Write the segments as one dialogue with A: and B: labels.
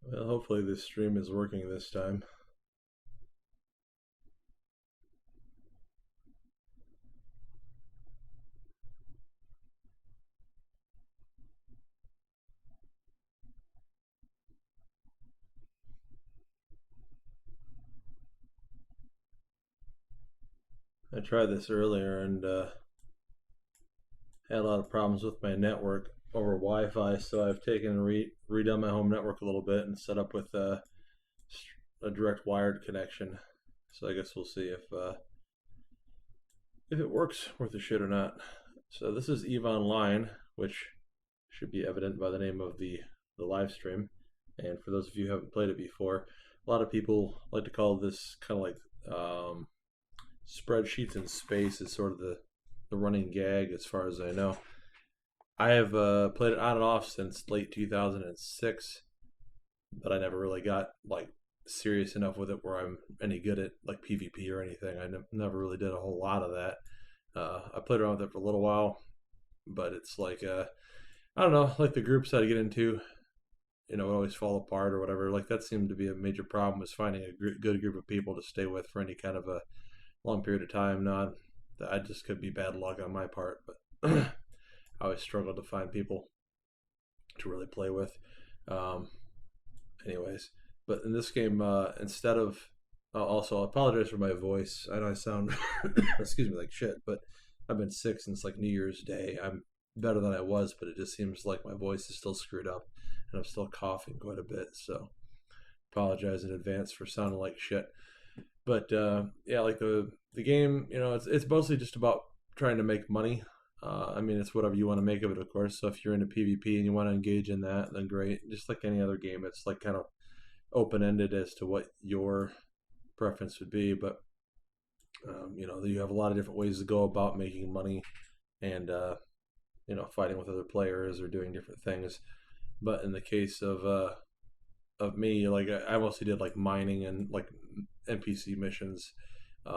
A: Well, hopefully this stream is working this time. I tried this earlier and had a lot of problems with my network over Wi-Fi, so I've taken and redone my home network a little bit and set up with a direct wired connection. So I guess we'll see if it works worth a shit or not. So this is Eve Online, which should be evident by the name of the live stream. And for those of you who haven't played it before, a lot of people like to call this kind of like spreadsheets in space is sort of the running gag as far as I know. I have played it on and off since late 2006, but I never really got like serious enough with it where I'm any good at like PvP or anything. I never really did a whole lot of that. I played around with it for a little while, but it's like I don't know, like the groups that I get into, it always fall apart or whatever. Like that seemed to be a major problem, was finding a good group of people to stay with for any kind of a long period of time. Not that I just could be bad luck on my part, but I always struggle to find people to really play with. Um, anyways, but in this game, instead of also, I apologize for my voice. I know I sound excuse me like shit, but I've been sick since like New Year's Day. I'm better than I was, but it just seems like my voice is still screwed up, and I'm still coughing quite a bit. So apologize in advance for sounding like shit. But yeah, like the game, it's mostly just about trying to make money. I mean, it's whatever you want to make of it, of course. So if you're into PvP and you want to engage in that, then great. Just like any other game, it's like kind of open ended as to what your preference would be. But you have a lot of different ways to go about making money and fighting with other players or doing different things. But in the case of me, like I mostly did like mining and like NPC missions. Like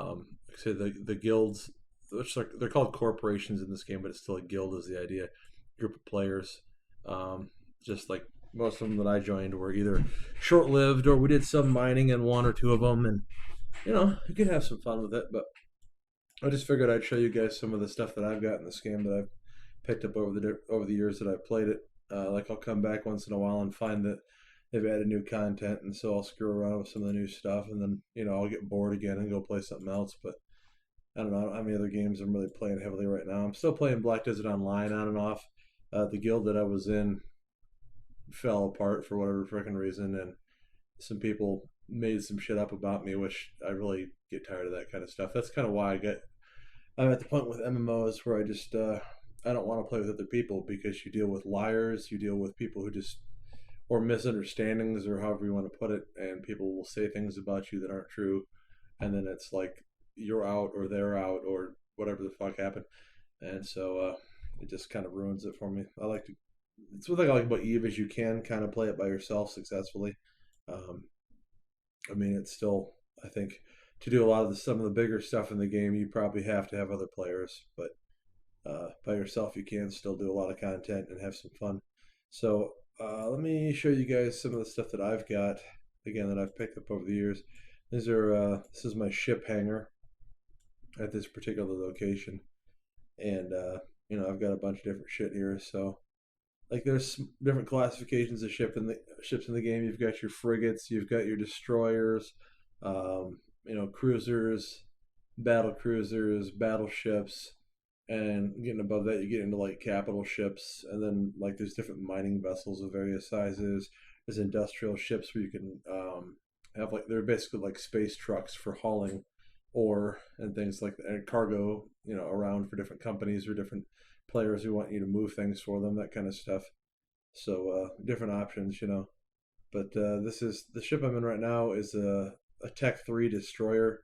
A: I said, the guilds, which they're called corporations in this game, but it's still a guild is the idea. Group of players. Just like most of them that I joined were either short lived or we did some mining in one or two of them, and you could have some fun with it. But I just figured I'd show you guys some of the stuff that I've got in this game that I've picked up over the years that I've played it. Like I'll come back once in a while and find that they've added new content, and so I'll screw around with some of the new stuff, and then I'll get bored again and go play something else. But I don't know how many other games I'm really playing heavily right now. I'm still playing Black Desert Online on and off. The guild that I was in fell apart for whatever freaking reason, and some people made some shit up about me, which I really get tired of that kind of stuff. That's kind of why I'm at the point with MMOs where I don't want to play with other people, because you deal with liars, you deal with people who just or misunderstandings or however you want to put it, and people will say things about you that aren't true, and then it's like you're out or they're out or whatever the fuck happened, and so it just kind of ruins it for me. It's what I like about Eve is you can kind of play it by yourself successfully. Um, I mean, it's still, I think, to do a lot of some of the bigger stuff in the game, you probably have to have other players, but by yourself, you can still do a lot of content and have some fun. So let me show you guys some of the stuff that I've got, again, that I've picked up over the years. This is my ship hangar at this particular location, and I've got a bunch of different shit here. So like there's different classifications of ships in the game. You've got your frigates, you've got your destroyers, cruisers, battle cruisers, battleships, and getting above that, you get into like capital ships, and then like there's different mining vessels of various sizes. There's industrial ships where you can have like they're basically like space trucks for hauling ore and things like that, and cargo, around for different companies or different players who want you to move things for them, that kind of stuff. So different options. But this is the ship I'm in right now is a Tech 3 destroyer.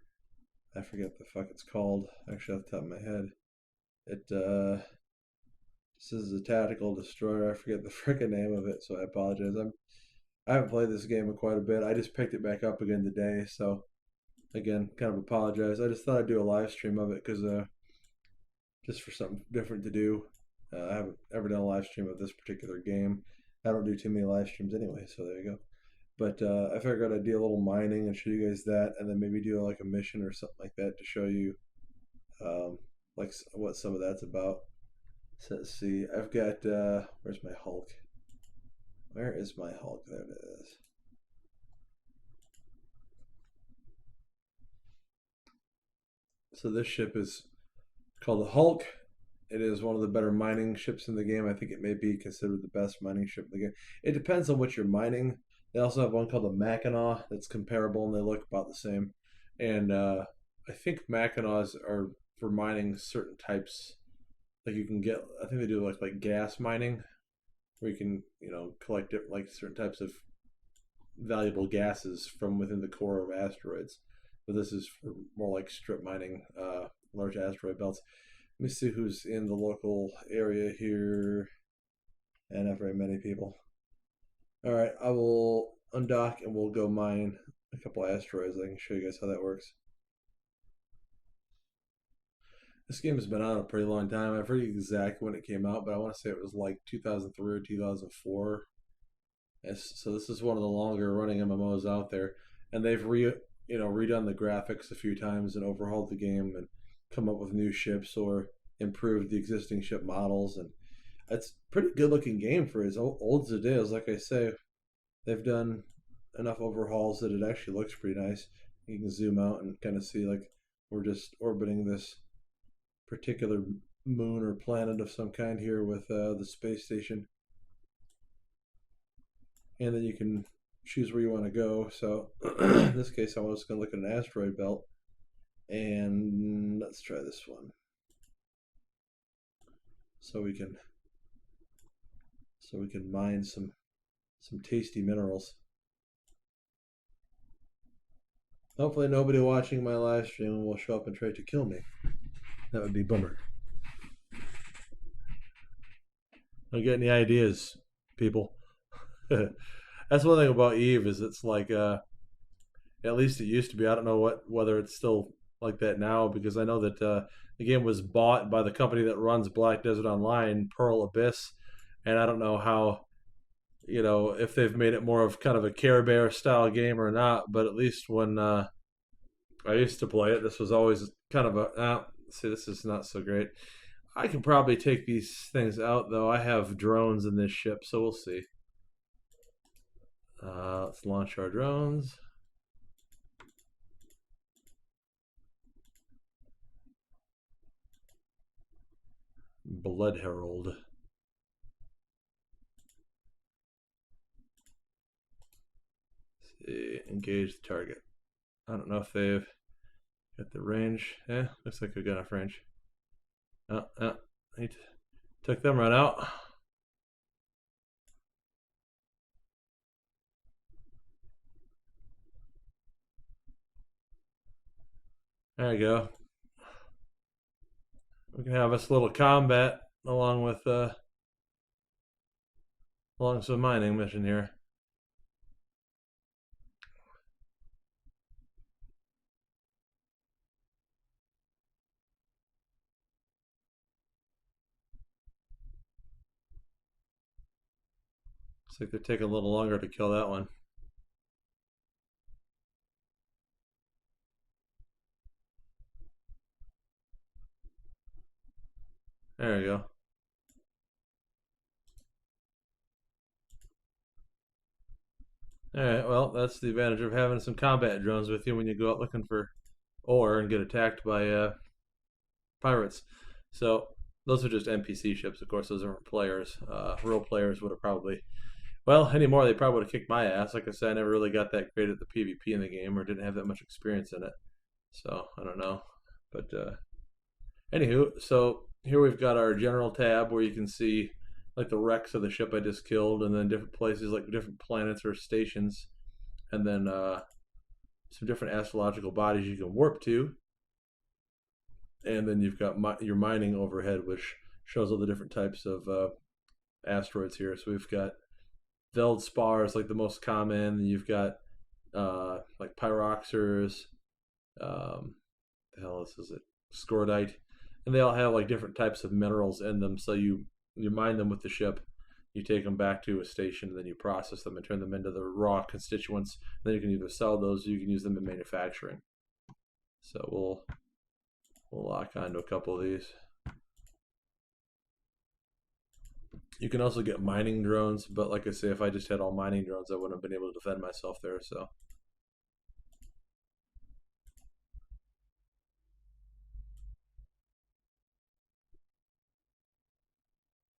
A: I forget the fuck it's called actually off the top of my head. It this is a tactical destroyer. I forget the frickin' name of it, so I apologize. I haven't played this game in quite a bit. I just picked it back up again today, so again, kind of apologize. I just thought I'd do a live stream of it because just for something different to do. I haven't ever done a live stream of this particular game. I don't do too many live streams anyway, so there you go. But I figured I'd do a little mining and show you guys that, and then maybe do like a mission or something like that to show you um, like what some of that's about. So let's see. I've got where's my Hulk? Where is my Hulk? There it is. So this ship is called the Hulk. It is one of the better mining ships in the game. I think it may be considered the best mining ship in the game. It depends on what you're mining. They also have one called the Mackinac that's comparable, and they look about the same. And I think Mackinacs are for mining certain types. Like you can get, I think they do like gas mining, where you can collect like certain types of valuable gases from within the core of asteroids. But this is for more like strip mining, large asteroid belts. Let me see who's in the local area here. And not very many people. All right, I will undock and we'll go mine a couple asteroids. I can show you guys how that works. This game has been out a pretty long time. I forget exactly when it came out, but I want to say it was like 2003 or 2004. So this is one of the longer running MMOs out there, and they've redone the graphics a few times and overhauled the game and come up with new ships or improved the existing ship models, and it's a pretty good looking game for as old as it is. Like I say, they've done enough overhauls that it actually looks pretty nice. You can zoom out and kind of see like we're just orbiting this particular moon or planet of some kind here with the space station, and then you can choose where you want to go. So in this case, I was going to look at an asteroid belt, and let's try this one. So we can mine some tasty minerals. Hopefully nobody watching my live stream will show up and try to kill me. That would be bummer. Don't get any ideas, people. That's one thing about Eve is it's like at least it used to be. I don't know whether it's still like that now, because I know that the game was bought by the company that runs Black Desert Online, Pearl Abyss, and I don't know how if they've made it more of kind of a Care Bear style game or not. But at least when I used to play it, this was always kind of a see, this is not so great. I can probably take these things out though. I have drones in this ship, so we'll see. Let's launch our drones. Blood Herald. See, engage the target. I don't know if they've got the range. Looks like we've got enough range. He took them right out. There you go. We can have us a little combat along with along some mining mission here. Looks like they're taking a little longer to kill that one. There you go. Alright, well, that's the advantage of having some combat drones with you when you go out looking for ore and get attacked by pirates. So, those are just NPC ships, of course, those aren't players. Real players would have probably, well, anymore, they probably would have kicked my ass. Like I said, I never really got that great at the PvP in the game or didn't have that much experience in it. So, I don't know. But, anywho, so here we've got our general tab where you can see like the wrecks of the ship I just killed, and then different places like different planets or stations, and then some different astrological bodies you can warp to, and then you've got your mining overhead, which shows all the different types of asteroids here. So we've got Veldspar is like the most common. You've got like Pyroxers, the hell is it? Scordite, and they all have like different types of minerals in them. So you mine them with the ship. You take them back to a station, then you process them and turn them into the raw constituents. Then you can either sell those or you can use them in manufacturing. So we'll lock onto a couple of these. You can also get mining drones, but like I say, if I just had all mining drones, I wouldn't have been able to defend myself there. So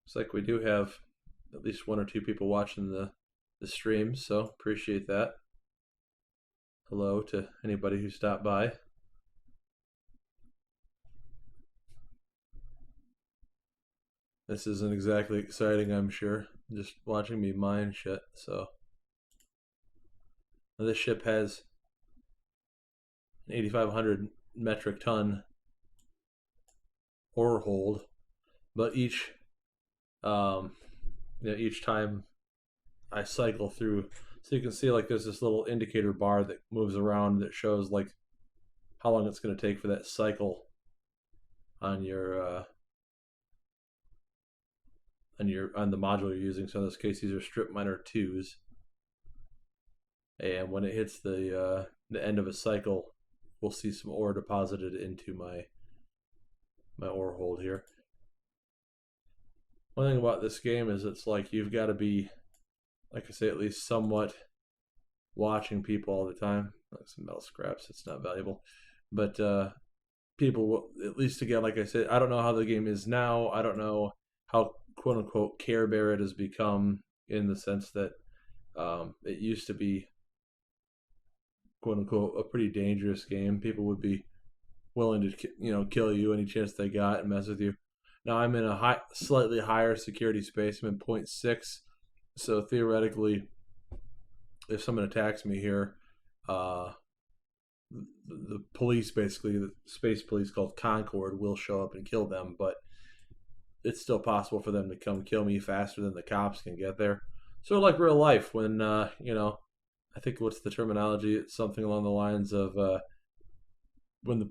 A: looks like we do have at least one or two people watching the stream, so appreciate that. Hello to anybody who stopped by. This isn't exactly exciting, I'm sure. Just watching me mine shit, so. Now this ship has an 8,500 metric ton ore hold, but each time I cycle through, so you can see like there's this little indicator bar that moves around that shows like how long it's going to take for that cycle on your on the module you're using. So in this case, these are strip miner 2s, and when it hits the end of a cycle, we'll see some ore deposited into my ore hold here. One thing about this game is it's like you've got to be, like I say, at least somewhat watching people all the time. Like some metal scraps, it's not valuable, but people will, at least again, like I said, I don't know how the game is now. I don't know how quote unquote Care Bear it has become, in the sense that it used to be quote unquote a pretty dangerous game. People would be willing to kill you any chance they got and mess with you. Now I'm in a slightly higher security space. I'm in 0.6, so theoretically, if someone attacks me here, the police, basically the space police called Concord, will show up and kill them, but it's still possible for them to come kill me faster than the cops can get there. Sort of like real life when, I think what's the terminology? It's something along the lines of when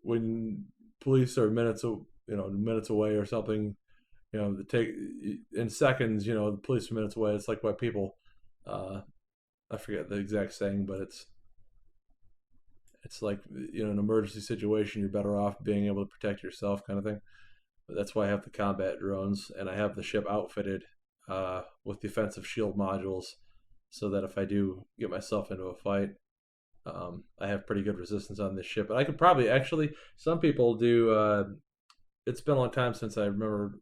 A: when police are minutes away or something, to take in seconds, the police are minutes away. It's like what people, I forget the exact saying, but it's like, an emergency situation, you're better off being able to protect yourself, kind of thing. But that's why I have the combat drones, and I have the ship outfitted with defensive shield modules, so that if I do get myself into a fight, I have pretty good resistance on this ship. And I could probably actually, some people do. It's been a long time since I remember,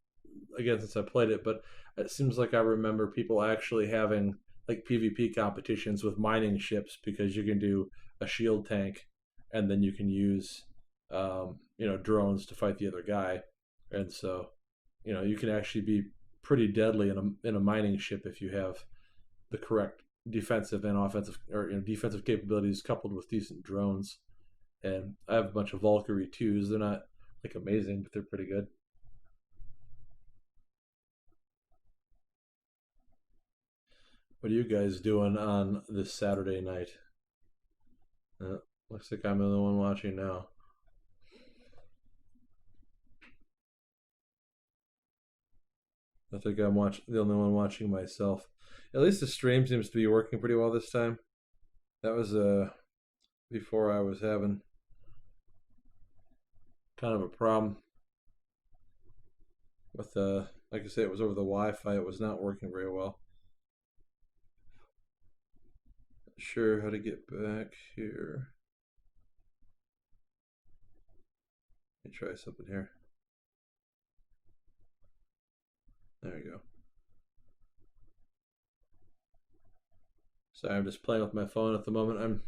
A: again, since I played it, but it seems like I remember people actually having like PvP competitions with mining ships, because you can do a shield tank, and then you can use drones to fight the other guy, and so you can actually be pretty deadly in a mining ship if you have the correct defensive and offensive, or defensive capabilities coupled with decent drones. And I have a bunch of Valkyrie 2s. They're not like amazing, but they're pretty good. What are you guys doing on this Saturday night? Looks like I'm the only one watching now. I think I'm the only one watching myself. At least the stream seems to be working pretty well this time. That was before I was having kind of a problem with like I say, it was over the Wi-Fi. It was not working very well. Not sure how to get back here. Let me try something here. There we go. Sorry, I'm just playing with my phone at the moment. I'm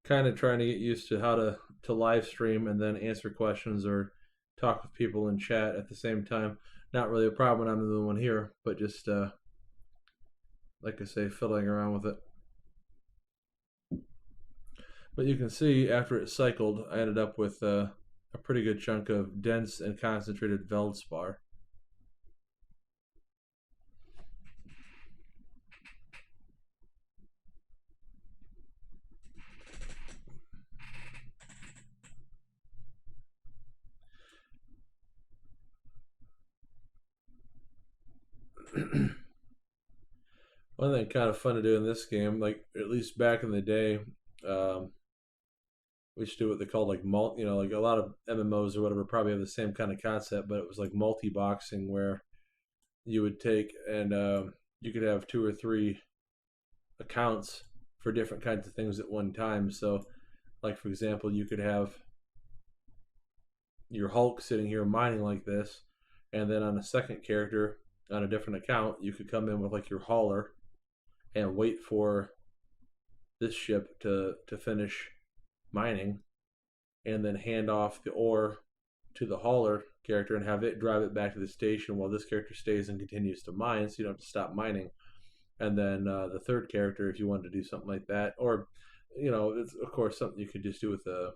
A: kind of trying to get used to how to live stream and then answer questions or talk with people in chat at the same time. Not really a problem when I'm the one here, but just like I say, fiddling around with it. But you can see after it cycled, I ended up with a pretty good chunk of dense and concentrated Veldspar. One thing kind of fun to do in this game, like at least back in the day, um, we used to do what they called like like a lot of MMOs or whatever probably have the same kind of concept, but it was like multi boxing where you would take and you could have two or three accounts for different kinds of things at one time. So, like for example, you could have your Hulk sitting here mining like this, and then on a second character on a different account, you could come in with like your hauler and wait for this ship to finish mining, and then hand off the ore to the hauler character and have it drive it back to the station while this character stays and continues to mine, so you don't have to stop mining. And then the third character, if you wanted to do something like that, or it's of course something you could just do with a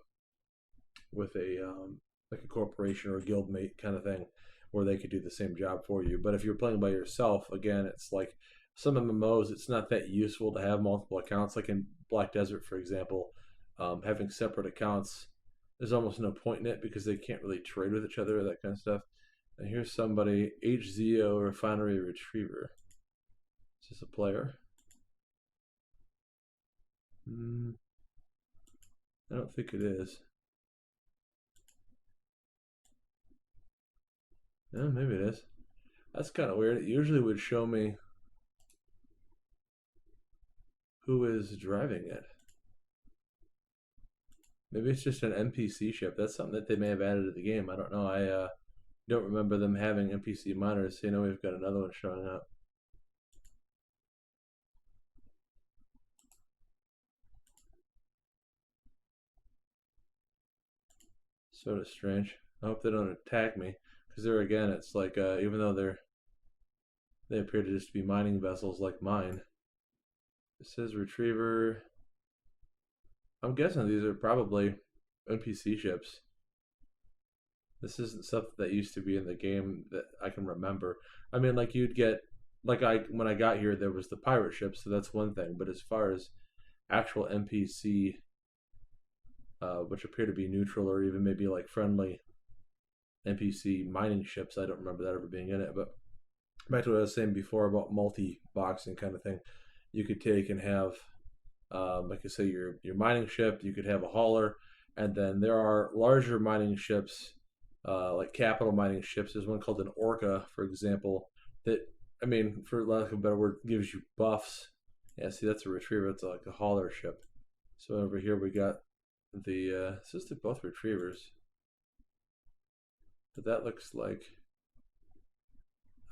A: like a corporation or a guild mate kind of thing, where they could do the same job for you. But if you're playing by yourself, again, it's like some MMOs, it's not that useful to have multiple accounts. Like in Black Desert, for example, having separate accounts, there's almost no point in it because they can't really trade with each other or that kind of stuff. And here's somebody, HZO Refinery Retriever. Is this a player? I don't think it is. Yeah, maybe it is. That's kind of weird. It usually would show me who is driving it. Maybe it's just an NPC ship. That's something that they may have added to the game. I don't know. I don't remember them having NPC miners. So, we've got another one showing up. Sort of strange. I hope they don't attack me, because there again, it's like even though they appear to just be mining vessels like mine. It says retriever. I'm guessing these are probably NPC ships. This isn't stuff that used to be in the game that I can remember. I mean, like you'd get, like when I got here, there was the pirate ship, so that's one thing. But as far as actual NPC, which appear to be neutral or even maybe like friendly NPC mining ships, I don't remember that ever being in it. But back to what I was saying before about multi-boxing kind of thing, you could take and have, like I say, your mining ship. You could have a hauler, and then there are larger mining ships, like capital mining ships. There's one called an Orca, for example, that, I mean, for lack of a better word, gives you buffs. Yeah, see, that's a retriever. It's like a hauler ship. So over here we got the, it says they're both retrievers, but that looks like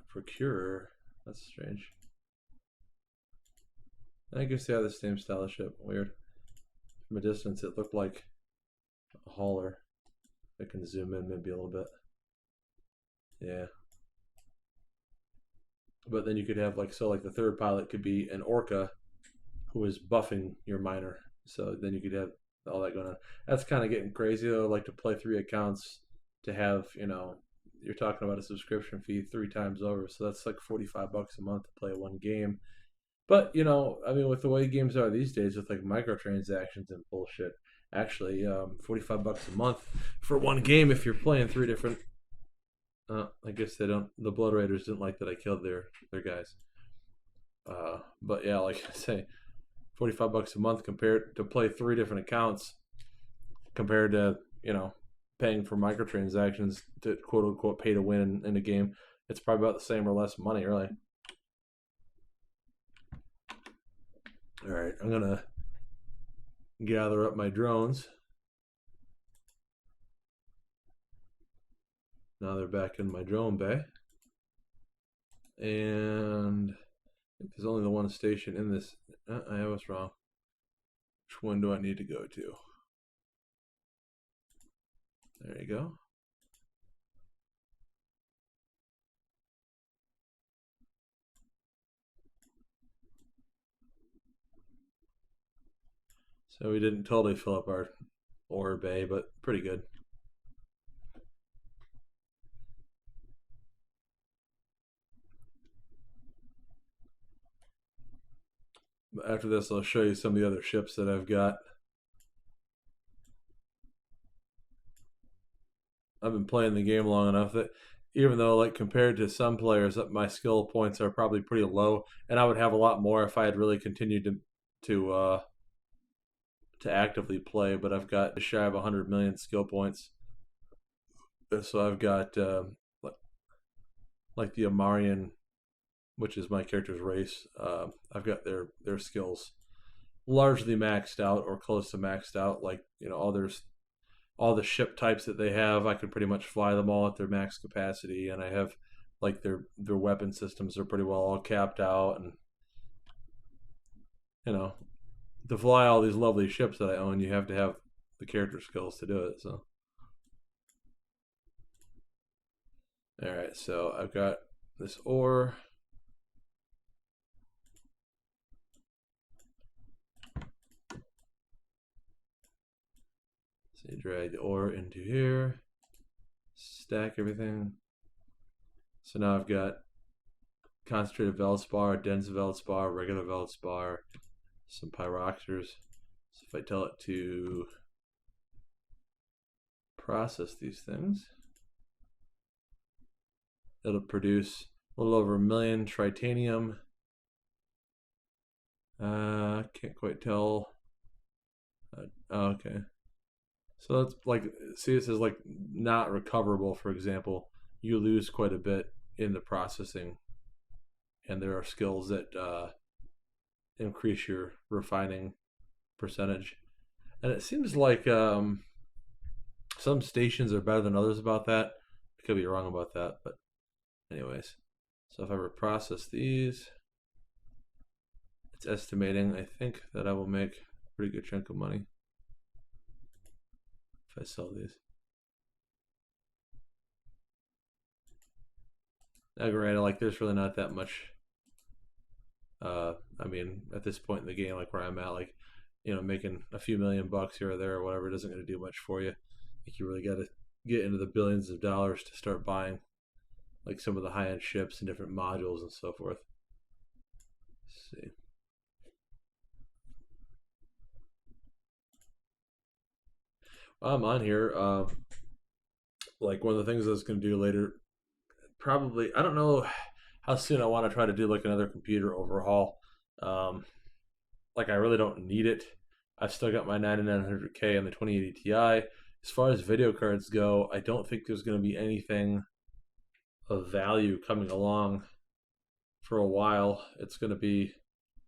A: a procurer. That's strange. I guess they have the same style of ship. Weird. From a distance, it looked like a hauler. I can zoom in maybe a little bit. Yeah. But then you could have like the third pilot could be an Orca who is buffing your miner. So then you could have all that going on. That's kind of getting crazy though. Like to play 3 accounts to have, you're talking about a subscription fee 3 times over. So that's like $45 a month to play one game. But I mean, with the way games are these days, with like microtransactions and bullshit, actually, $45 a month for one game if you're playing 3 different. I guess they don't. The Blood Raiders didn't like that I killed their guys. But yeah, like I say, $45 a month compared to play 3 different accounts, compared to paying for microtransactions to quote unquote pay to win in a game. It's probably about the same or less money, really. All right, I'm gonna gather up my drones. Now they're back in my drone bay, and I think there's only the one station in this. I was wrong. Which one do I need to go to? There you go. So we didn't totally fill up our ore bay, but pretty good. But after this, I'll show you some of the other ships that I've got. I've been playing the game long enough that even though like compared to some players, my skill points are probably pretty low, and I would have a lot more if I had really continued to actively play. But I've got just shy of 100 million skill points, so I've got like the Amarian, which is my character's race. I've got their skills largely maxed out or close to maxed out. Like all the ship types that they have, I can pretty much fly them all at their max capacity, and I have like their weapon systems are pretty well all capped out, and you know to fly all these lovely ships that I own, you have to have the character skills to do it. So, all right, so I've got this ore. So you drag the ore into here, stack everything. So now I've got concentrated Veldspar, dense Veldspar, regular Veldspar, some pyroxers. So if I tell it to process these things, it'll produce a little over 1 million tritanium. Can't quite tell. Oh, okay. So that's like, see, this is like not recoverable, for example. You lose quite a bit in the processing, and there are skills that increase your refining percentage. And it seems like some stations are better than others about that. I could be wrong about that, but anyways. So if I reprocess these, it's estimating, I think, that I will make a pretty good chunk of money if I sell these. Now, granted, like there's really not that much. I mean, at this point in the game, like where I'm at, like making a few $1,000,000 here or there or whatever, it isn't going to do much for you. I think you really got to get into the billions of dollars to start buying like some of the high-end ships and different modules and so forth. Let's see. While I'm on here, like one of the things I was going to do later, probably, I don't know how soon I want to try to do like another computer overhaul. Um, like I really don't need it. I've still got my 9900K and the 2080 Ti. As far as video cards go, I don't think there's going to be anything of value coming along for a while. It's going to be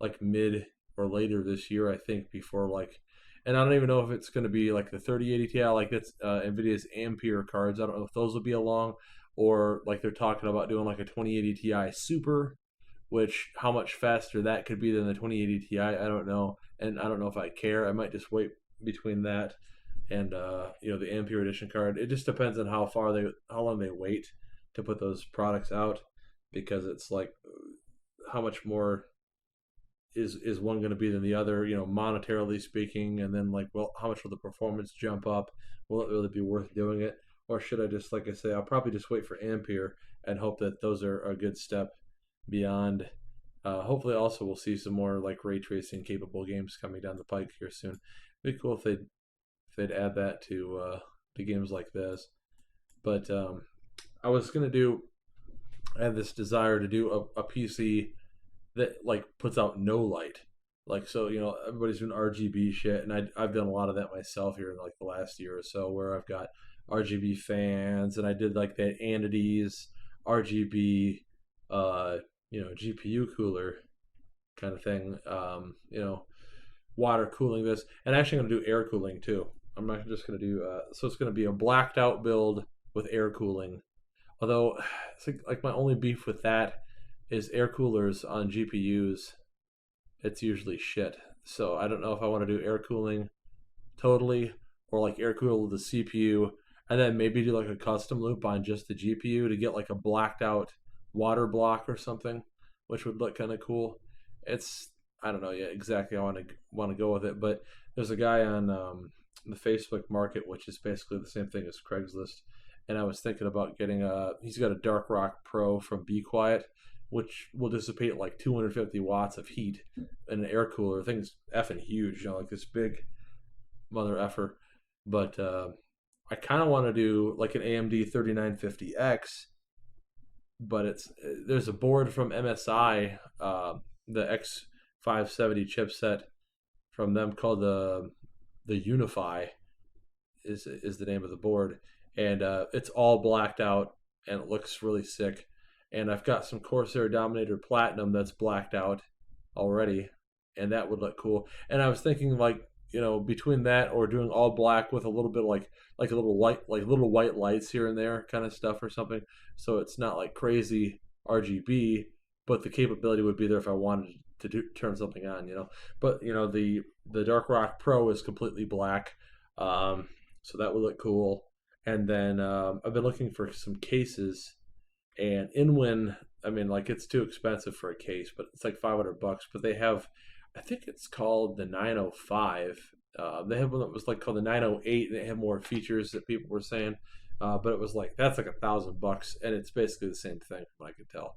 A: like mid or later this year, I think, before like, and I don't even know if it's going to be like the 3080 Ti, like that's Nvidia's Ampere cards. I don't know if those will be along, or like they're talking about doing like a 2080 Ti Super, which how much faster that could be than the 2080 Ti, I don't know, and I don't know if I care. I might just wait between that and the Ampere edition card. It just depends on how long they wait to put those products out, because it's like how much more is one going to be than the other, monetarily speaking, and then like, well, how much will the performance jump up? Will it really be worth doing it, or should I just, like I say, I'll probably just wait for Ampere and hope that those are a good step beyond. Hopefully, also we'll see some more like ray tracing capable games coming down the pike here soon. It'd be cool if they'd add that to games like this. But I was gonna do. I have this desire to do a PC that like puts out no light. Like, so everybody's doing RGB shit, and I've done a lot of that myself here in like the last year or so, where I've got RGB fans, and I did like that Anides RGB GPU cooler kind of thing. Water cooling this, and actually I'm gonna do air cooling too. I'm not just gonna do so it's gonna be a blacked out build with air cooling. Although it's like my only beef with that is air coolers on GPUs. It's usually shit. So I don't know if I want to do air cooling totally, or like air cool the CPU and then maybe do like a custom loop on just the GPU to get like a blacked out water block or something, which would look kind of cool. It's, I don't know yet exactly how I want to go with it, but there's a guy on the Facebook Market, which is basically the same thing as Craigslist, and I was thinking about getting he's got a Dark Rock Pro from Be Quiet, which will dissipate like 250 watts of heat in an air cooler. The thing's effing huge, like this big mother effer. But I kind of want to do like an AMD 3950X but there's a board from MSI, the X570 chipset from them called the Unify is the name of the board, and it's all blacked out and it looks really sick. And I've got some Corsair Dominator Platinum that's blacked out already, and that would look cool. And I was thinking like between that or doing all black with a little bit like a little light like little white lights here and there kind of stuff or something, so it's not like crazy RGB, but the capability would be there if I wanted to turn something on. But the Dark Rock Pro is completely black. So that would look cool. And then I've been looking for some cases, and Inwin, I mean, like it's too expensive for a case, but it's like $500. But they have, I think it's called the 905. They have one that was like called the 908. And they have more features that people were saying, but it was like that's like $1,000, and it's basically the same thing, from what I could tell.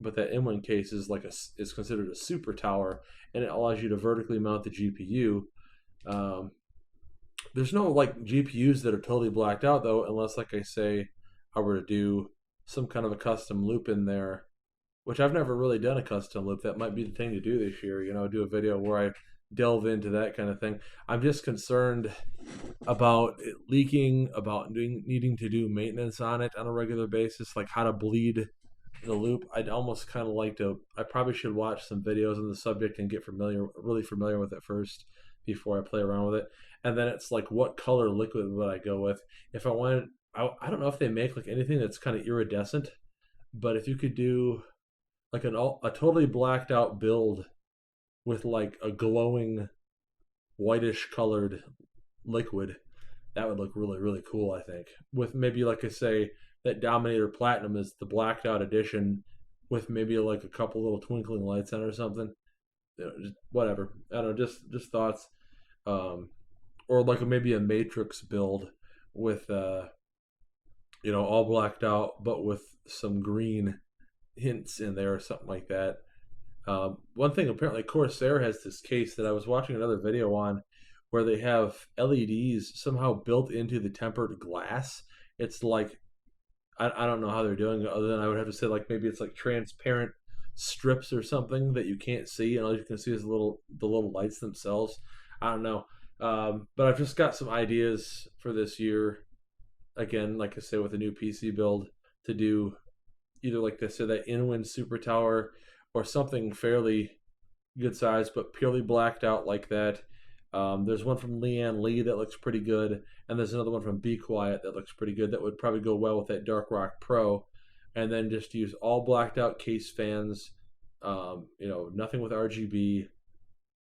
A: But that Inwin case is is considered a super tower, and it allows you to vertically mount the GPU. There's no like GPUs that are totally blacked out though, unless like I say, I were to do some kind of a custom loop in there, which I've never really done a custom loop. That might be the thing to do this year. Do a video where I delve into that kind of thing. I'm just concerned about it leaking, about needing to do maintenance on it on a regular basis, like how to bleed the loop. I'd almost kind of like to. I probably should watch some videos on the subject and get really familiar with it first before I play around with it. And then it's like, what color liquid would I go with? If I wanted, I don't know if they make like anything that's kind of iridescent, but if you could do like a totally blacked out build with like a glowing whitish colored liquid, that would look really really cool. I think with maybe like I say that Dominator Platinum is the blacked out edition with maybe like a couple little twinkling lights on it or something. Just whatever. I don't know. Just thoughts. Or like maybe a Matrix build with all blacked out, but with some green hints in there or something like that. One thing apparently Corsair has this case that I was watching another video on where they have LEDs somehow built into the tempered glass. It's like I don't know how they're doing it, other than I would have to say like maybe it's like transparent strips or something that you can't see, and all you can see is the little lights themselves. I don't know. But I've just got some ideas for this year. Again, like I say, with a new PC build to do either like I said that Inwin Super Tower or something fairly good size, but purely blacked out like that. There's one from Leanne Lee that looks pretty good, and there's another one from Be Quiet that looks pretty good. That would probably go well with that Dark Rock Pro, and then just use all blacked out case fans. Nothing with RGB.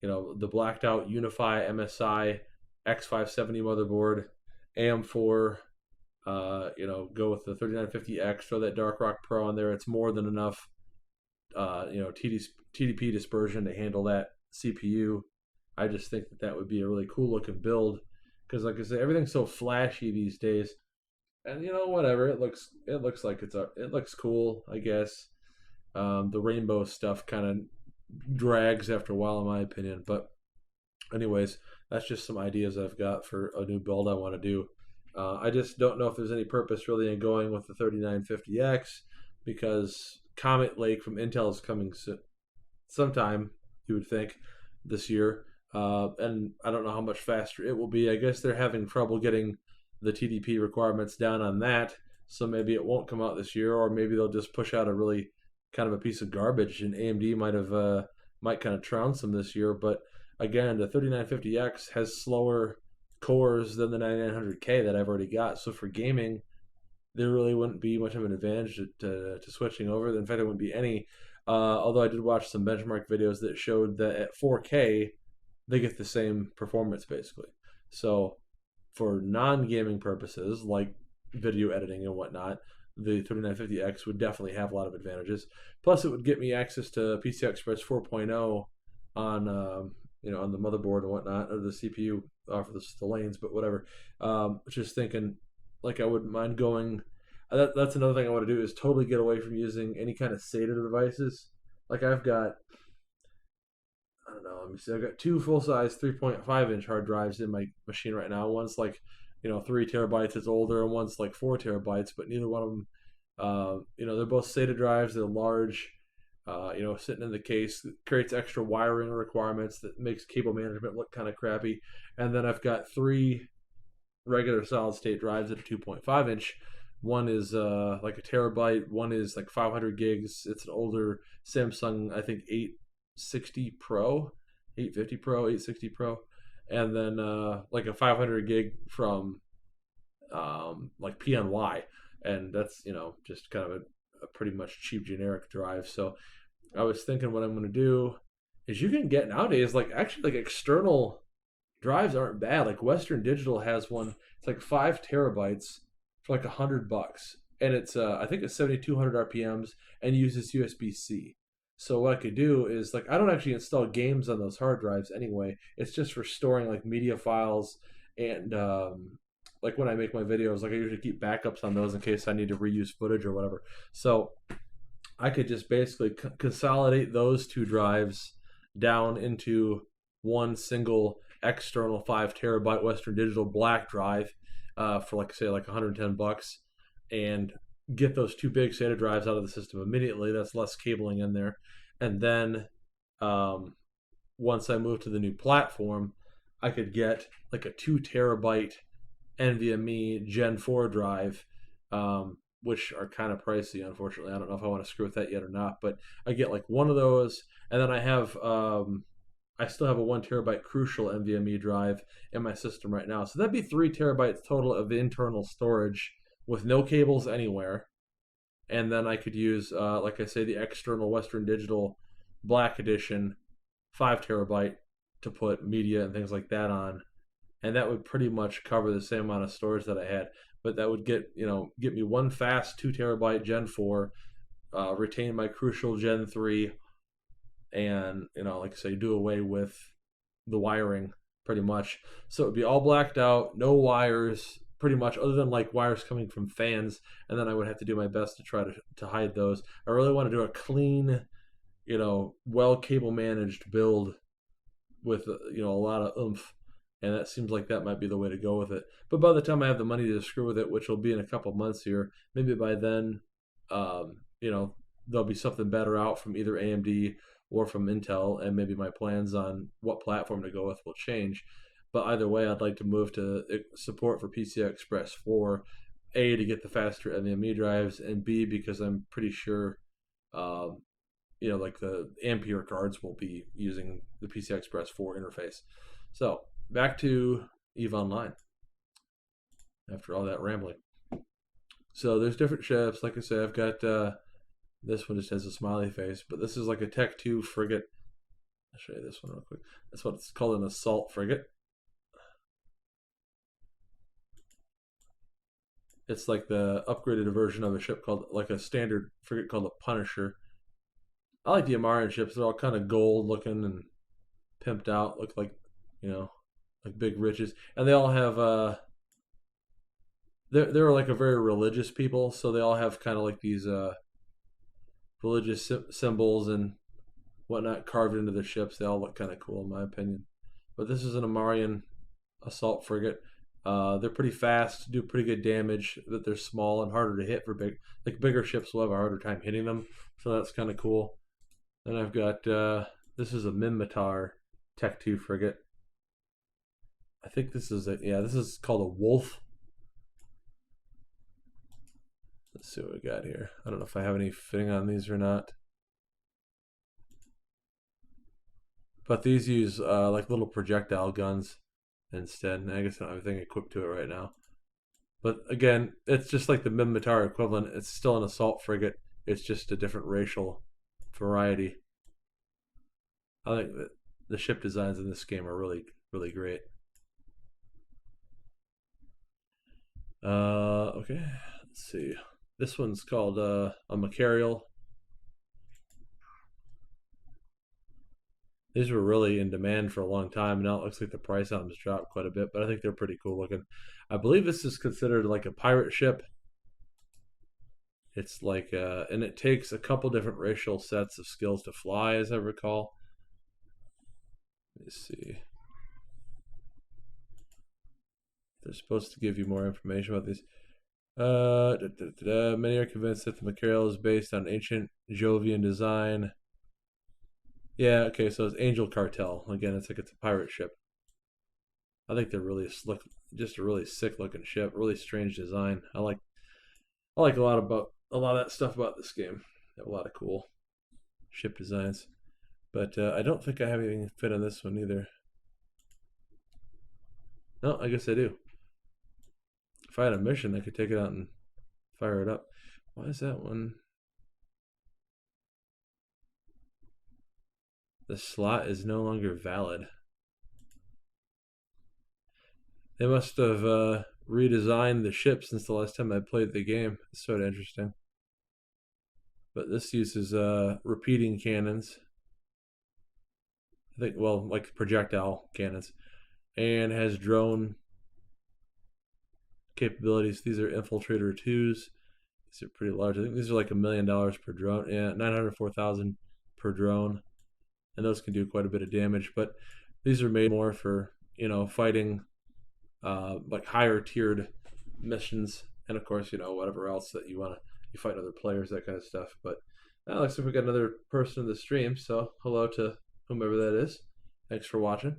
A: The blacked out Unify MSI X570 motherboard, AM4. Go with the 3950X. Throw that Dark Rock Pro on there. It's more than enough. TDP dispersion to handle that CPU. I just think that would be a really cool looking build because, like I said, everything's so flashy these days, and whatever it looks like it looks cool, I guess. The rainbow stuff kind of drags after a while, in my opinion. But, anyways, that's just some ideas I've got for a new build I want to do. I just don't know if there's any purpose really in going with the 3950X because Comet Lake from Intel is coming sometime, you would think, this year. And I don't know how much faster it will be. I guess they're having trouble getting the TDP requirements down on that, so maybe it won't come out this year, or maybe they'll just push out a really kind of a piece of garbage, and AMD might kind of trounce them this year. But again, the 3950X has slower cores than the 9900K that I've already got, so for gaming, there really wouldn't be much of an advantage to switching over. In fact, there wouldn't be any. Although I did watch some benchmark videos that showed that at 4K, they get the same performance basically. So for non-gaming purposes, like video editing and whatnot, the 3950X would definitely have a lot of advantages. Plus, it would get me access to PCI Express 4.0 on on the motherboard and whatnot, or the CPU for the lanes, but whatever. Just thinking, like I wouldn't mind going. That's another thing I want to do is totally get away from using any kind of SATA devices. Like I've got, I don't know, let me see. I've got two full-size 3.5-inch hard drives in my machine right now. One's like, 3 terabytes. It's older, and one's like 4 terabytes. But neither one of them They're both SATA drives. They're large. Sitting in the case, it creates extra wiring requirements that makes cable management look kind of crappy. And then I've got three regular solid state drives at a 2.5 inch. One is like a terabyte. One is like 500 gigs. It's an older Samsung, I think 860 Pro, 850 Pro, 860 Pro, and then like a 500 gig from like PNY, and that's just kind of a pretty much cheap generic drive. So I was thinking what I'm going to do is you can get nowadays like actually like external drives aren't bad. Like Western Digital has one. It's like 5 terabytes for like $100, and it's I think it's 7,200 RPMs and uses USB C. So what I could do is like I don't actually install games on those hard drives anyway. It's just for storing like media files and like when I make my videos, like I usually keep backups on those in case I need to reuse footage or whatever. So I could just basically consolidate those two drives down into one single external 5 terabyte Western Digital black drive for like say like $110, and get those two big SATA drives out of the system immediately. That's less cabling in there, and then once I move to the new platform, I could get like a 2 terabyte NVMe Gen 4 drive, which are kind of pricey, unfortunately. I don't know if I want to screw with that yet or not, but I get like one of those, and then I still have a 1 terabyte Crucial NVMe drive in my system right now. So that'd be 3 terabytes total of internal storage with no cables anywhere. And then I could use, like I say, the external Western Digital Black Edition 5 terabyte to put media and things like that on, and that would pretty much cover the same amount of storage that I had. But that would get me one fast 2 terabyte Gen 4, retain my Crucial Gen 3, and like I say, do away with the wiring pretty much. So it would be all blacked out, no wires, pretty much, other than like wires coming from fans, and then I would have to do my best to try to hide those. I really want to do a clean, well cable managed build with a lot of oomph, and that seems like that might be the way to go with it. But by the time I have the money to screw with it, which will be in a couple months here, maybe by then, there'll be something better out from either AMD or from Intel, and maybe my plans on what platform to go with will change. But either way, I'd like to move to support for PCI Express 4, A, to get the faster NVMe drives, and B, because I'm pretty sure like the Ampere cards will be using the PCI Express 4 interface. So back to EVE Online after all that rambling. So there's different ships. Like I said, I've got this one just has a smiley face, but this is like a Tech 2 frigate. I'll show you this one real quick. That's what it's called, an assault frigate. It's like the upgraded version of a ship called, like a standard frigate called a Punisher. I like the Amarian ships. They're all kind of gold looking and pimped out, look like, like big riches. And they all have, they're like a very religious people, so they all have kind of like these religious symbols and whatnot carved into their ships. They all look kind of cool in my opinion. But this is an Amarian assault frigate. They're pretty fast, do pretty good damage, but they're small and harder to hit for bigger ships will have a harder time hitting them. So that's kind of cool. Then I've got, this is a Minmatar Tech 2 frigate. I think this is this is called a Wolf. Let's see what we got here. I don't know if I have any fitting on these or not. But these use like little projectile guns instead. And I guess I don't have anything equipped to it right now. But again, it's just like the Minmatar equivalent. It's still an assault frigate. It's just a different racial variety. I think that the ship designs in this game are really, really great. Okay, let's see. This one's called a Macarial. These were really in demand for a long time. Now it looks like the price on them has dropped quite a bit, but I think they're pretty cool looking. I believe this is considered like a pirate ship. It's like, and it takes a couple different racial sets of skills to fly, as I recall. Let me see. They're supposed to give you more information about these. Many are convinced that the material is based on ancient Jovian design. Yeah, okay, so it's Angel Cartel. Again, it's like it's a pirate ship. I think they're really slick, just a really sick looking ship, really strange design. I like a lot of that stuff about this game. They have a lot of cool ship designs. But I don't think I have anything fit on this one either. No, I guess I do. If I had a mission, I could take it out and fire it up. Why is that one? The slot is no longer valid. They must have redesigned the ship since the last time I played the game. It's sort of interesting. But this uses repeating cannons. I think, well, like projectile cannons, and has drone capabilities. These are infiltrator twos. These are pretty large. I think these are like $1 million per drone. Yeah, 904,000 per drone, and those can do quite a bit of damage. But these are made more for fighting like higher tiered missions, and of course whatever else that you fight other players, that kind of stuff. But looks like we got another person in the stream. So hello to whomever that is. Thanks for watching.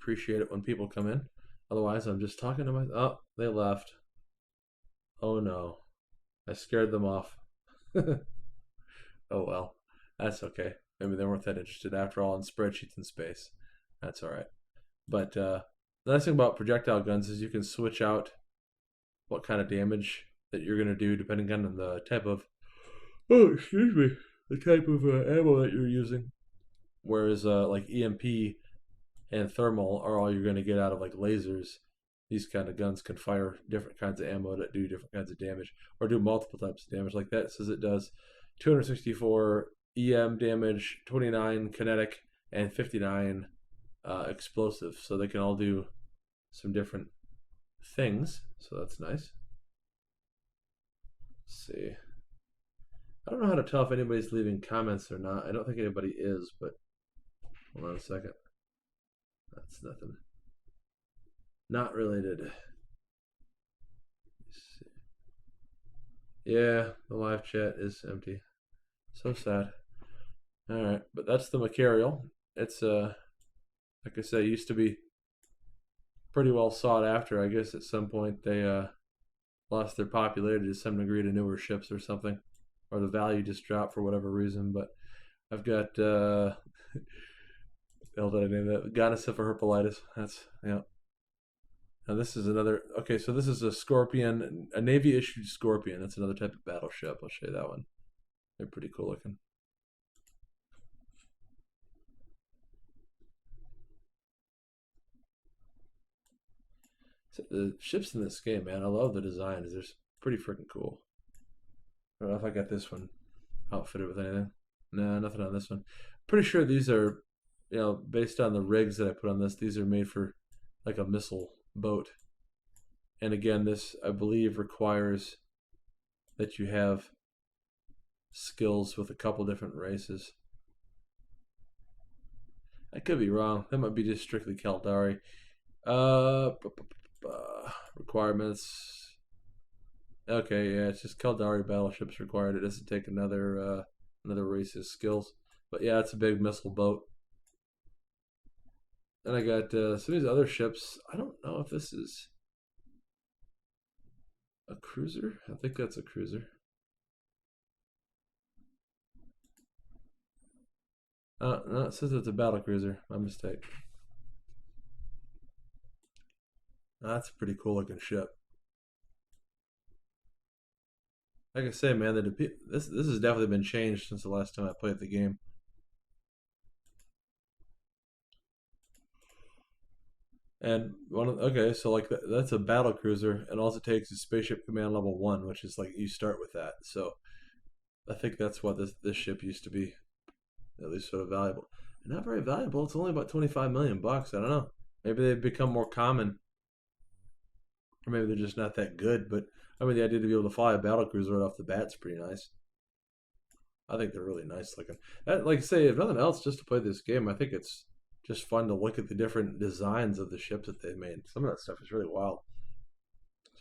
A: Appreciate it when people come in. Otherwise, I'm just talking to Oh, they left. Oh no, I scared them off. Oh well, that's okay. Maybe they weren't that interested after all in spreadsheets in space. That's all right. But the nice thing about projectile guns is you can switch out what kind of damage that you're going to do depending on the type of the type of ammo that you're using. Whereas like EMP and thermal are all you're going to get out of like lasers. These kind of guns can fire different kinds of ammo that do different kinds of damage, or do multiple types of damage. Like that says it does 264 EM damage, 29 kinetic, and 59 explosive. So they can all do some different things. So that's nice. Let's see. I don't know how to tell if anybody's leaving comments or not. I don't think anybody is, but hold on a second. That's nothing. Not related. Yeah, the live chat is empty. So sad. Alright, but that's the Macarial. It's like I said, it used to be pretty well sought after. I guess at some point they lost their popularity to some degree to newer ships or something. Or the value just dropped for whatever reason. But I've got the hell did I name that? Gonosyphilis. That's Now this is another. Okay, so this is a Scorpion, a Navy issued Scorpion. That's another type of battleship. I'll show you that one. They're pretty cool looking. So the ships in this game, man, I love the designs. They're pretty freaking cool. I don't know if I got this one outfitted with anything. No, nothing on this one. Pretty sure these are, based on the rigs that I put on this, these are made for like a missile boat. And again, this, I believe, requires that you have skills with a couple different races. I could be wrong. That might be just strictly Caldari. Requirements. Okay, yeah, it's just Caldari battleships required. It doesn't take another race's skills. But yeah, it's a big missile boat. And I got some of these other ships. I don't know if this is a cruiser. I think that's a cruiser. No, it says it's a battle cruiser. My mistake. That's a pretty cool looking ship. Like I say, man, this has definitely been changed since the last time I played the game. And okay, so like that's a battle cruiser, and all it takes is Spaceship Command Level 1, which is like you start with that. So I think that's what this ship used to be, at least sort of valuable. Not very valuable. It's only about 25 million bucks. I don't know. Maybe they've become more common, or maybe they're just not that good. But I mean, the idea to be able to fly a battle cruiser right off the bat is pretty nice. I think they're really nice looking. Like I say, if nothing else, just to play this game, I think it's just fun to look at the different designs of the ships that they've made. Some of that stuff is really wild.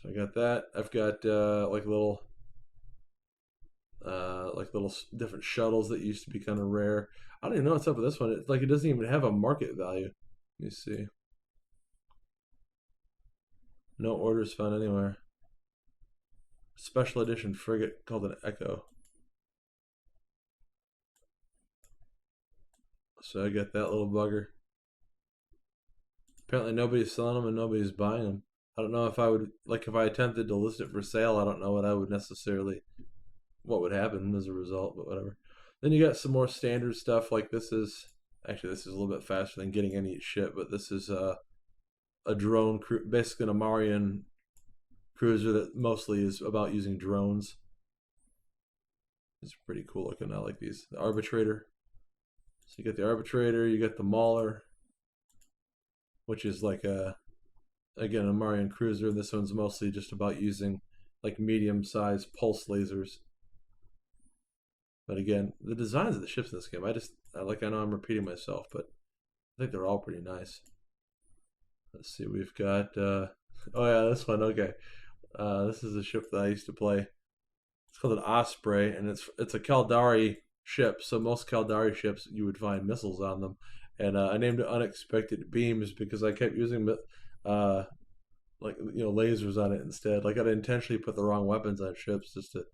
A: So I got that. I've got like little different shuttles that used to be kind of rare. I don't even know what's up with this one. It's like it doesn't even have a market value. Let me see. No orders found anywhere. Special edition frigate called an Echo. So I got that little bugger. Apparently nobody's selling them and nobody's buying them. I don't know if I would, like, if I attempted to list it for sale, I don't know what I would necessarily, what would happen as a result, but whatever. Then you got some more standard stuff, like this is, actually this is a little bit faster than getting any shit, but this is a drone, basically an Amarian cruiser that mostly is about using drones. It's pretty cool looking. I like these. The Arbitrator. So you get the Arbitrator, you get the Mauler, which is like again a Marian cruiser. This one's mostly just about using like medium-sized pulse lasers. But again, the designs of the ships in this game, I know I'm repeating myself, but I think they're all pretty nice. Let's see, we've got oh yeah, this one. Okay, this is a ship that I used to play. It's called an Osprey, and it's a Caldari ship. So most Caldari ships, you would find missiles on them, and I named it Unexpected Beams because I kept using like lasers on it instead. Like I'd intentionally put the wrong weapons on ships just to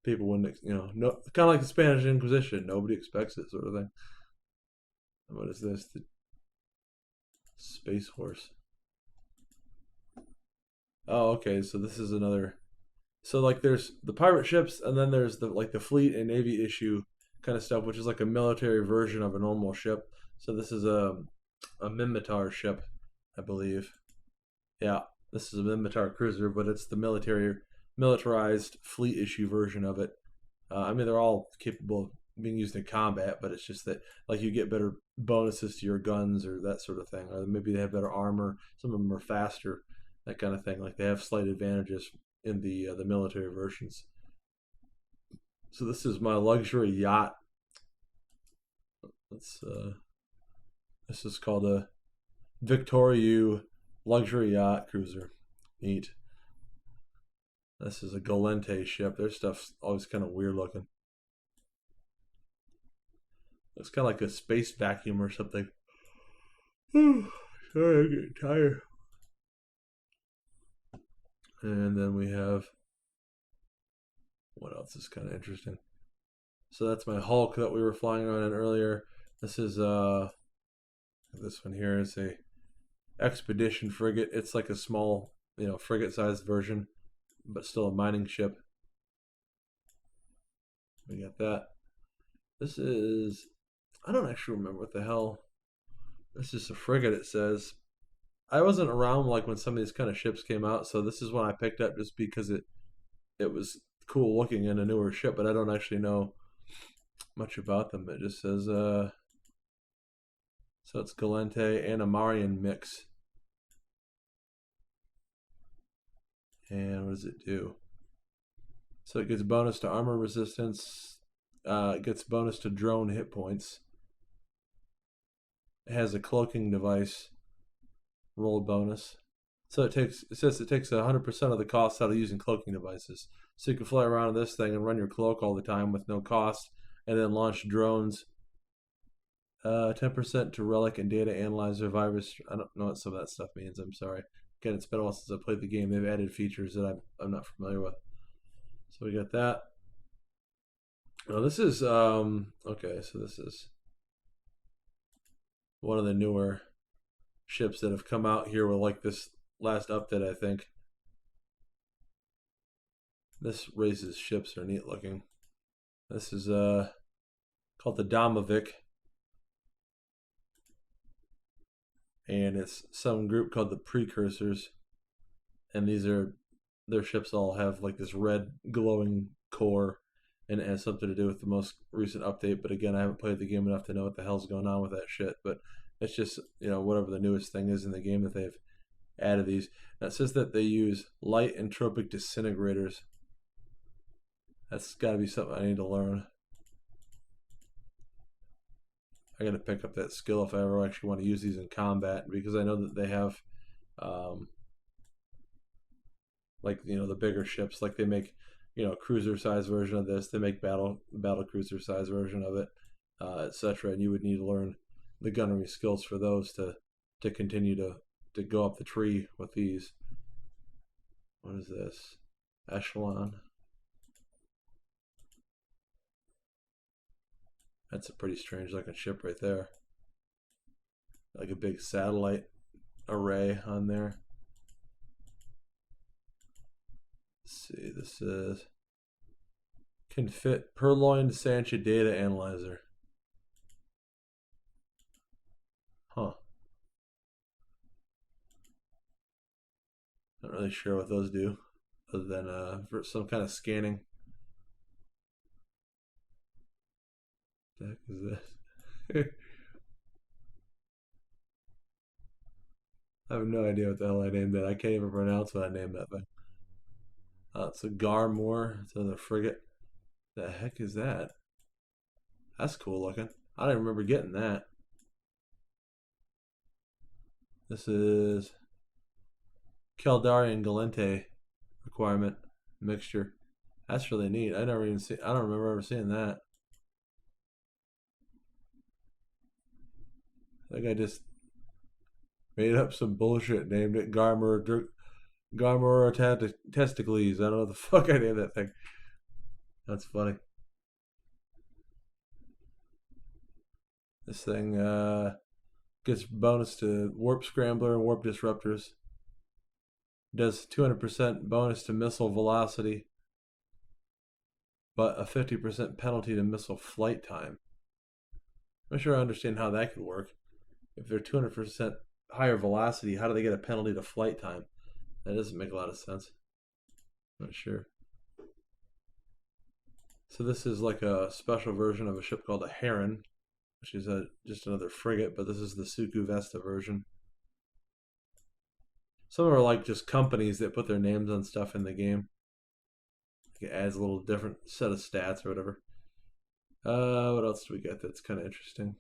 A: people wouldn't no, kind of like the Spanish Inquisition. Nobody expects it, sort of thing. What is this? The Space Horse. Oh, okay. So this is another. So like there's the pirate ships, and then there's the fleet and navy issue kind of stuff, which is like a military version of a normal ship. So this is a Minmatar ship, I believe. Yeah, this is a Minmatar cruiser, but it's the militarized fleet issue version of it. I mean, they're all capable of being used in combat, but it's just that like you get better bonuses to your guns or that sort of thing, or maybe they have better armor. Some of them are faster, that kind of thing. Like they have slight advantages in the military versions. So this is my luxury yacht. This is called a Victoria luxury yacht cruiser. Neat. This is a Galente ship. Their stuff's always kind of weird looking. It's kind of like a space vacuum or something. Sorry, I'm getting tired. And then we have, what else is kind of interesting? So that's my Hulk that we were flying around in earlier. This is this one here is a expedition frigate. It's like a small, frigate-sized version, but still a mining ship. We got that. This is, I don't actually remember what the hell. This is a frigate, it says. I wasn't around like when some of these kind of ships came out, so this is one I picked up just because it was cool looking in a newer ship, but I don't actually know much about them. It just says so it's Galente and a Marian mix. And what does it do? So it gets bonus to armor resistance. It gets bonus to drone hit points. It has a cloaking device roll bonus. So it says it takes 100% of the cost out of using cloaking devices. So you can fly around in this thing and run your cloak all the time with no cost, and then launch drones. 10% to relic and data analyzer virus. I don't know what some of that stuff means. I'm sorry. Again, it's been a while since I played the game. They've added features that I'm not familiar with. So we got that. Now this is okay. So this is one of the newer ships that have come out here with like this last update, I think. This race's ships are neat looking. This is called the Domovic, and it's some group called the Precursors, and their ships all have like this red glowing core, and it has something to do with the most recent update. But again, I haven't played the game enough to know what the hell's going on with that shit. But it's just whatever the newest thing is in the game that they've added these. Now it says that they use light entropic disintegrators. That's got to be something I need to learn. I got to pick up that skill if I ever actually want to use these in combat, because I know that they have like the bigger ships. Like they make cruiser size version of this. They make battle cruiser size version of it, etc. And you would need to learn the gunnery skills for those to continue to go up the tree with these. What is this? Echelon. That's a pretty strange looking ship right there. Like a big satellite array on there. Let's see, this is can fit purloined Sancha data analyzer. Huh. Not really sure what those do, other than for some kind of scanning. What the heck is this? I have no idea what the hell I named it. I can't even pronounce what I named that thing. It's a Garmore. It's another frigate. The heck is that? That's cool looking. I don't even remember getting that. This is Caldari Galente requirement mixture. That's really neat. I don't remember ever seeing that. I think I just made up some bullshit, named it Garmor Testicles. I don't know what the fuck I named that thing. That's funny. This thing gets bonus to Warp Scrambler and Warp Disruptors. Does 200% bonus to missile velocity, but a 50% penalty to missile flight time. I'm not sure I understand how that could work. If they're 200% higher velocity, how do they get a penalty to flight time? That doesn't make a lot of sense. I'm not sure. So this is like a special version of a ship called a Heron, which is just another frigate, but this is the Suku Vesta version. Some are like just companies that put their names on stuff in the game. It adds a little different set of stats or whatever. What else do we get that's kind of interesting?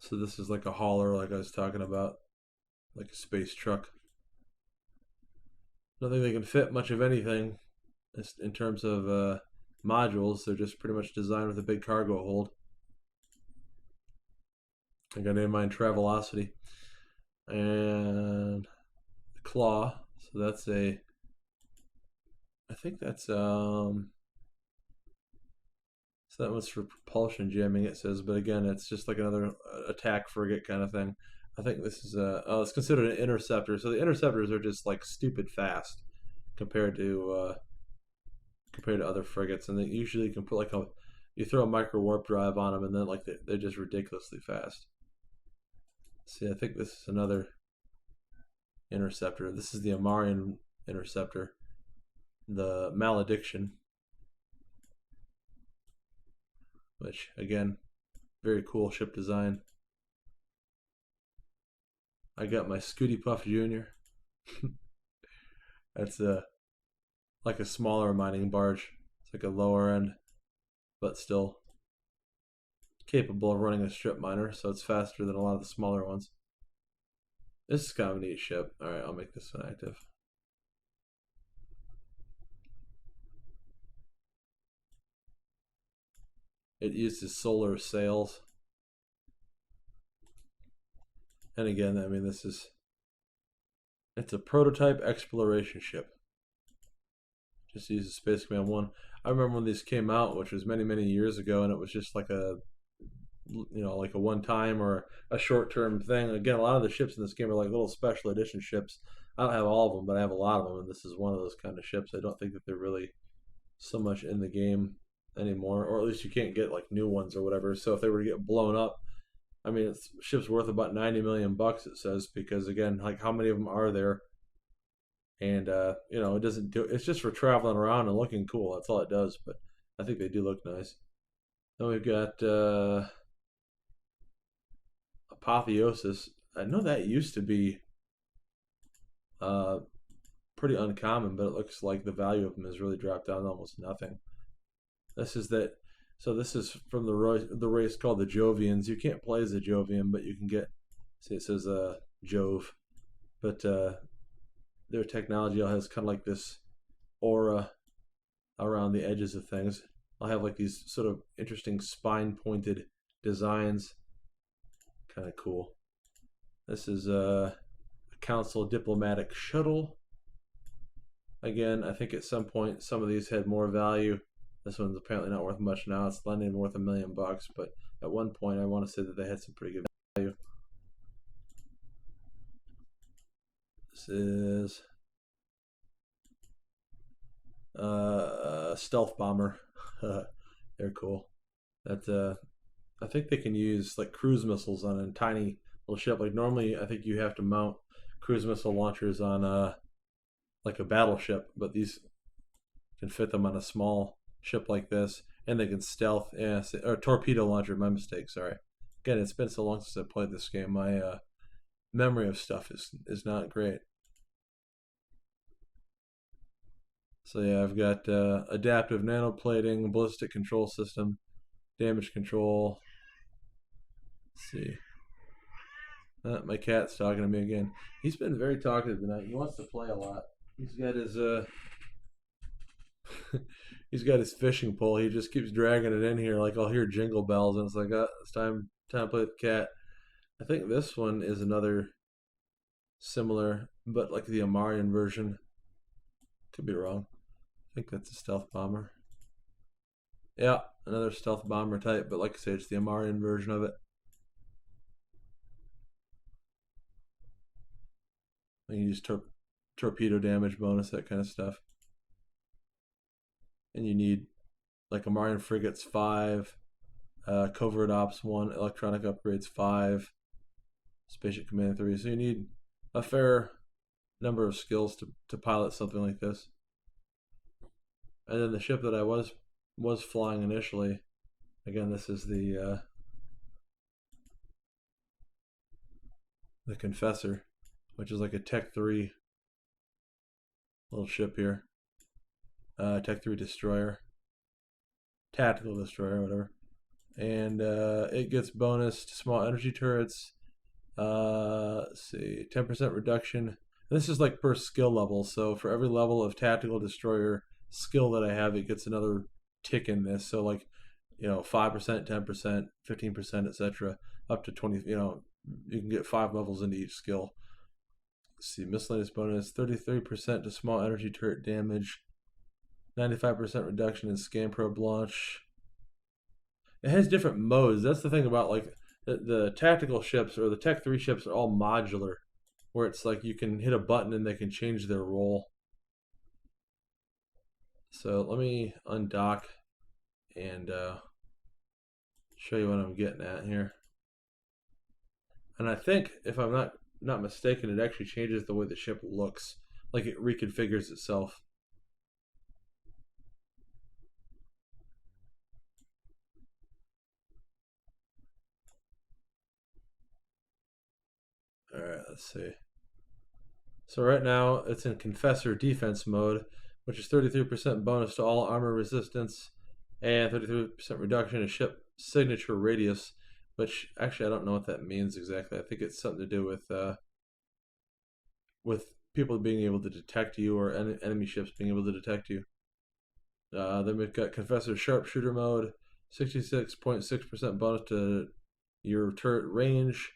A: So this is like a hauler, like I was talking about, like a space truck. I don't think they can fit much of anything in terms of modules. They're just pretty much designed with a big cargo hold. I got to name mine Travelocity. And the Claw. So that's I think that's so that was for propulsion jamming, it says, but again, it's just like another attack frigate kind of thing. I think this is it's considered an interceptor. So the interceptors are just like stupid fast compared to other frigates, and they usually can put you throw a micro warp drive on them, and then like they're just ridiculously fast. See, I think this is another interceptor. This is the Amarian interceptor, the Malediction, which again, very cool ship design. I got my Scooty Puff Jr. That's like a smaller mining barge. It's like a lower end, but still capable of running a strip miner, so it's faster than a lot of the smaller ones. This is kind of a neat ship. Alright, I'll make this one active. It uses solar sails. And again, I mean, it's a prototype exploration ship. Just uses Space Command 1. I remember when these came out, which was many, many years ago, and it was just like a one-time or a short-term thing. Again, a lot of the ships in this game are like little special edition ships. I don't have all of them, but I have a lot of them, and this is one of those kind of ships. I don't think that they're really so much in the game anymore, or at least you can't get like new ones or whatever. So if they were to get blown up, I mean, it's ship's worth about $90 million, it says, because again, like how many of them are there? And it doesn't do. It's just for traveling around and looking cool. That's all it does. But I think they do look nice. Then we've got Apotheosis. I know that used to be pretty uncommon, but it looks like the value of them has really dropped down to almost nothing. This is that. So this is from the race called the Jovians. You can't play as a Jovian, but you can get. See, it says Jove. but their technology all has kind of like this aura around the edges of things. I'll have like these sort of interesting spine pointed designs. Kind of cool. This is a Council Diplomatic Shuttle. Again, I think at some point some of these had more value. This one's apparently not worth much now. It's not even worth $1 million, but at one point I want to say that they had some pretty good value. This is a stealth bomber. They're cool. That I think they can use like cruise missiles on a tiny little ship. Like normally, I think you have to mount cruise missile launchers on like a battleship, but these can fit them on a small ship like this, and they can stealth. Yeah, or torpedo launcher. My mistake. Sorry. Again, it's been so long since I played this game. My memory of stuff is not great. So yeah, I've got adaptive nanoplating, ballistic control system, damage control. Let's see. My cat's talking to me again. He's been very talkative tonight. He wants to play a lot. He's got his he's got his fishing pole. He just keeps dragging it in here. Like I'll hear jingle bells, and it's like, it's time to play with the cat. I think this one is another similar, but like the Amarian version. Could be wrong. I think that's a stealth bomber. Yeah, another stealth bomber type, but like I say, it's the Amarian version of it. And you use torpedo damage bonus, that kind of stuff. And you need like Amarian frigates 5, covert ops 1, electronic upgrades 5, spaceship command 3. So you need a fair number of skills to pilot something like this. And then the ship that I was flying initially, again, this is the Confessor, which is like a Tech 3 little ship here. Tech 3 destroyer, tactical destroyer, whatever. And it gets bonus to small energy turrets. Let's see, 10% reduction. And this is like per skill level. So for every level of tactical destroyer skill that I have, it gets another tick in this. So like, 5%, 10%, 15%, etc., up to 20. You can get 5 levels into each skill. Let's see, miscellaneous bonus, 33% to small energy turret damage, 95% reduction in scan probe launch. It has different modes. That's the thing about like the tactical ships or the Tech 3 ships are all modular, where it's like you can hit a button and they can change their role. So let me undock and show you what I'm getting at here. And I think, if I'm not mistaken, it actually changes the way the ship looks. Like it reconfigures itself. Alright, let's see. So right now it's in Confessor defense mode, which is 33% bonus to all armor resistance and 33% reduction in ship signature radius, which actually I don't know what that means exactly. I think it's something to do with people being able to detect you or enemy ships being able to detect you. Then we've got Confessor sharpshooter mode, 66.6% bonus to your turret range,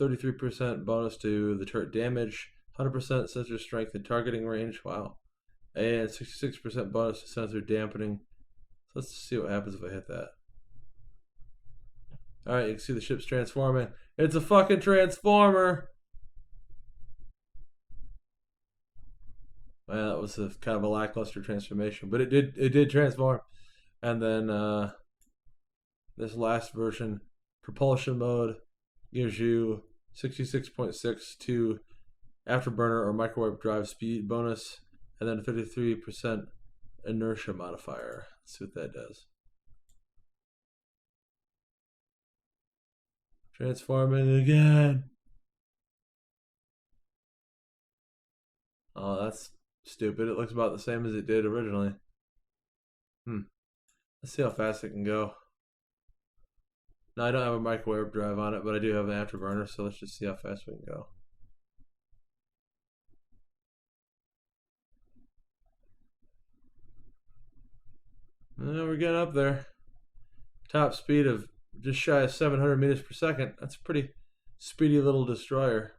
A: 33% bonus to the turret damage, 100% sensor strength and targeting range. Wow. And 66% bonus to sensor dampening. So let's see what happens if I hit that. Alright, you can see the ship's transforming. It's a fucking transformer! Well, that was kind of a lackluster transformation, but it did transform. And then this last version, propulsion mode, gives you 66.6 to afterburner or microwave drive speed bonus, and then 33% inertia modifier. Let's see what that does. Transforming again. Oh, that's stupid. It looks about the same as it did originally. Let's see how fast it can go. Now, I don't have a microwave drive on it, but I do have an afterburner, so let's just see how fast we can go. Well, we're getting up there. Top speed of just shy of 700 meters per second. That's a pretty speedy little destroyer.